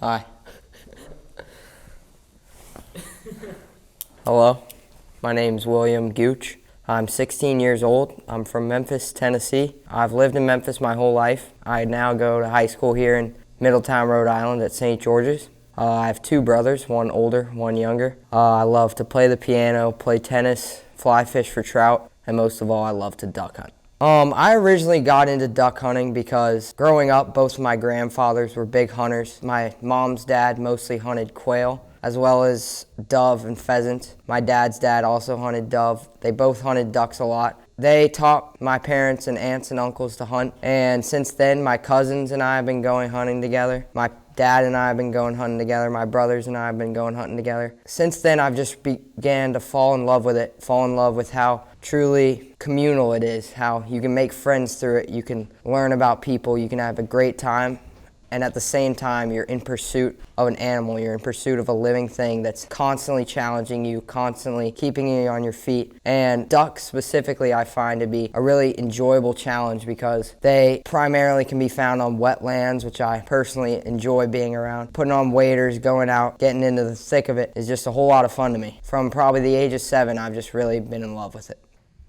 Hi. Hello. My name's William Gooch. I'm 16 years old. I'm from Memphis, Tennessee. I've lived in Memphis my whole life. I now go to high school here in Middletown, Rhode Island at St. George's. I have two brothers, one older, one younger. I love to play the piano, play tennis, fly fish for trout, and most of all, I love to duck hunt. I originally got into duck hunting because growing up, both of my grandfathers were big hunters. My mom's dad mostly hunted quail, as well as dove and pheasant. My dad's dad also hunted dove. They both hunted ducks a lot. They taught my parents and aunts and uncles to hunt, and since then, my cousins and I have been going hunting together. My dad and I have been going hunting together. My brothers and I have been going hunting together. Since then, I've just began to fall in love with it, fall in love with how truly communal it is, how you can make friends through it, you can learn about people, you can have a great time, and at the same time, you're in pursuit of an animal, you're in pursuit of a living thing that's constantly challenging you, constantly keeping you on your feet. And ducks specifically I find to be a really enjoyable challenge because they primarily can be found on wetlands, which I personally enjoy being around. Putting on waders, going out, getting into the thick of it is just a whole lot of fun to me. From probably the age of 7, I've just really been in love with it.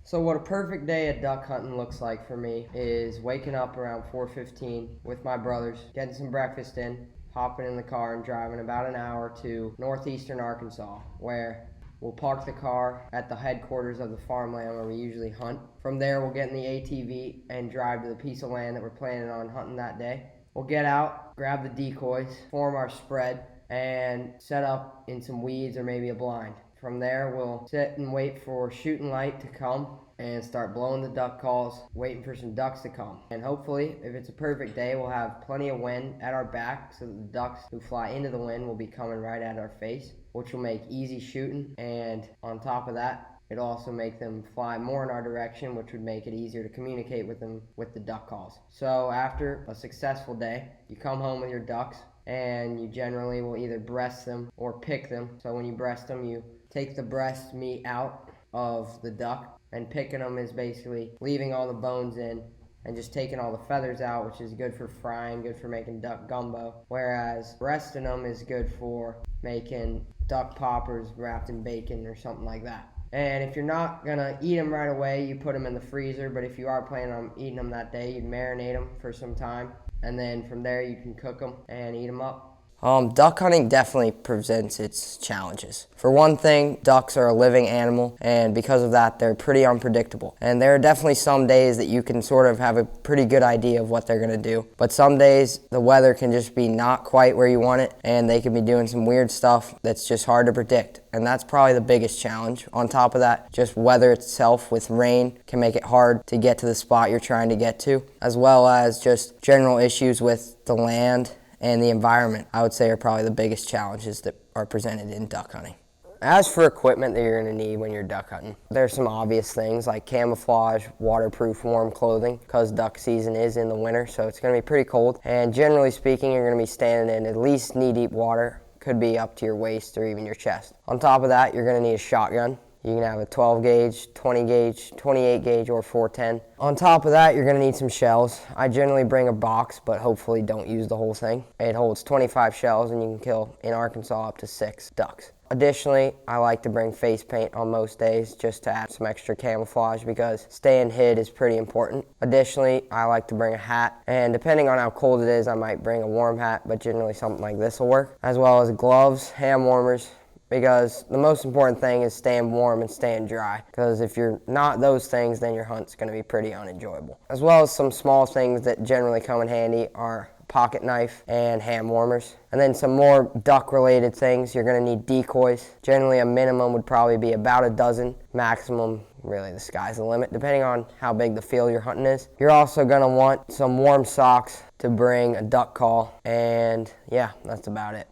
So what a perfect day of duck hunting looks like for me is waking up around 4:15 with my brothers, getting some breakfast in, hopping in the car and driving about an hour to northeastern Arkansas, where we'll park the car at the headquarters of the farmland where we usually hunt. From there, we'll get in the ATV and drive to the piece of land that we're planning on hunting that day. We'll get out, grab the decoys, form our spread, and set up in some weeds or maybe a blind. From there, we'll sit and wait for shooting light to come and start blowing the duck calls, waiting for some ducks to come. And hopefully, if it's a perfect day, we'll have plenty of wind at our back so that the ducks who fly into the wind will be coming right at our face, which will make easy shooting. And on top of that, it'll also make them fly more in our direction, which would make it easier to communicate with them with the duck calls. So after a successful day, you come home with your ducks, and you generally will either breast them or pick them. So when you breast them, you take the breast meat out of the duck, and picking them is basically leaving all the bones in and just taking all the feathers out, which is good for frying, good for making duck gumbo, whereas breasting them is good for making duck poppers wrapped in bacon or something like that. And if you're not gonna eat them right away, you put them in the freezer, but if you are planning on eating them that day, you'd marinate them for some time, and then from there you can cook them and eat them up. Duck hunting definitely presents its challenges. For one thing, ducks are a living animal, and because of that, they're pretty unpredictable. And there are definitely some days that you can sort of have a pretty good idea of what they're gonna do. But some days, the weather can just be not quite where you want it, and they can be doing some weird stuff that's just hard to predict. And that's probably the biggest challenge. On top of that, just weather itself with rain can make it hard to get to the spot you're trying to get to, as well as just general issues with the land and the environment, I would say, are probably the biggest challenges that are presented in duck hunting. As for equipment that you're going to need when you're duck hunting, there's some obvious things like camouflage, waterproof, warm clothing, because duck season is in the winter, so it's going to be pretty cold. And generally speaking, you're going to be standing in at least knee-deep water, could be up to your waist or even your chest. On top of that, you're going to need a shotgun. You can have a 12 gauge, 20 gauge, 28 gauge, or 410. On top of that, you're gonna need some shells. I generally bring a box, but hopefully don't use the whole thing. It holds 25 shells, and you can kill, in Arkansas, up to 6 ducks. Additionally, I like to bring face paint on most days just to add some extra camouflage because staying hid is pretty important. Additionally, I like to bring a hat, and depending on how cold it is, I might bring a warm hat, but generally something like this will work, as well as gloves, hand warmers, because the most important thing is staying warm and staying dry, because if you're not those things, then your hunt's going to be pretty unenjoyable. As well as some small things that generally come in handy are pocket knife and hand warmers. And then some more duck related things, you're going to need decoys. Generally a minimum would probably be about a dozen, maximum really the sky's the limit depending on how big the field you're hunting is. You're also going to want some warm socks to bring a duck call, and yeah, that's about it.